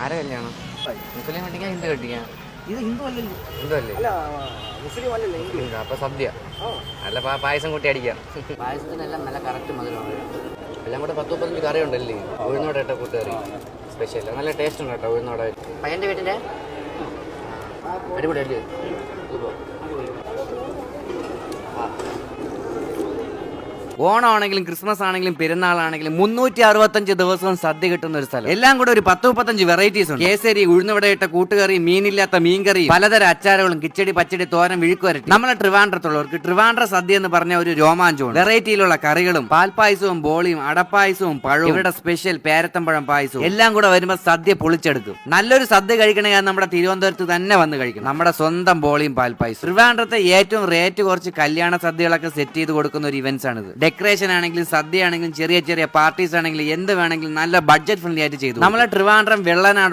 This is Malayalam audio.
ആരെ കല്യാണം? മുസ്ലിം കെട്ടിക്കാൻ ഹിന്ദു കെട്ടിക്കാൻ? ഇത് ഹിന്ദു അല്ലല്ലോ. ഹിന്ദു അല്ലേ? അല്ല മുസ്ലിം അല്ലല്ലോ ഹിന്ദു. അപ്പൊ സദ്യ അല്ല പായസം കൂട്ടി അടിക്കാം. പായസത്തിനെല്ലാം നല്ല കറക്റ്റ് മധുരമാണ്. എല്ലാം കൂടെ 10-15 കറി ഉണ്ടല്ലേ? ഉഴുന്നോടെ ഇട്ട കൂട്ടുകറി സ്പെഷ്യൽ, നല്ല ടേസ്റ്റ് ഉണ്ട് കേട്ടോ ഉഴുന്നോടെ. പയ്യൻ്റെ വീട്ടിൻ്റെ അടിപൊളി അല്ലേ? ഓണമാണെങ്കിലും ക്രിസ്മസ് ആണെങ്കിലും പെരുന്നാളാണെങ്കിലും 365 ദിവസവും സദ്യ കിട്ടുന്ന ഒരു സ്ഥലം. എല്ലാം കൂടെ ഒരു 10-35 വെറൈറ്റീസ് ഉണ്ട്. കേസരി, ഉഴുന്നുവടയിട്ട കൂട്ടുകറി, മീനില്ലാത്ത മീൻകറി, പലതരം അച്ചാറുകളും, കിച്ചടി, പച്ചടി, തോരൻ, വിഴുക്കുവരട്ടി. നമ്മളെ ട്രിവാൻഡ്രത്തുള്ളവർക്ക് ട്രിവാൻഡ്ര സദ്യ എന്ന് പറഞ്ഞ ഒരു രോമാഞ്ചമാണ്. വെറൈറ്റിയിലുള്ള കറികളും പാൽപ്പായസവും ബോളിയും അടപ്പായസവും പഴവും ഇവരുടെ സ്പെഷ്യൽ പേരത്തമ്പഴം പായസവും എല്ലാം കൂടെ വരുമ്പോൾ സദ്യ പൊളിച്ചെടുക്കും. നല്ലൊരു സദ്യ കഴിക്കണമെങ്കിൽ നമ്മുടെ തിരുവനന്തപുരത്ത് തന്നെ വന്ന് കഴിക്കും. നമ്മുടെ സ്വന്തം ബോളിയും പാൽപ്പായസം. ട്രിവാൻഡ്രത്തെ ഏറ്റവും റേറ്റ് കുറച്ച് കല്യാണ സദ്യകളൊക്കെ സെറ്റ് ചെയ്ത് കൊടുക്കുന്ന ഒരു ഇവന്റ്സ് ആണിത്. ഡെക്കറേഷൻ ആണെങ്കിലും സദ്യ ആണെങ്കിലും ചെറിയ ചെറിയ പാർട്ടീസ് ആണെങ്കിലും എന്ത് വേണമെങ്കിലും നല്ല ബഡ്ജറ്റ് ഫ്രണ്ട്ലി ആയിട്ട് ചെയ്തു. നമ്മളെ ട്രിവാൻഡ്രം വെള്ളനാട്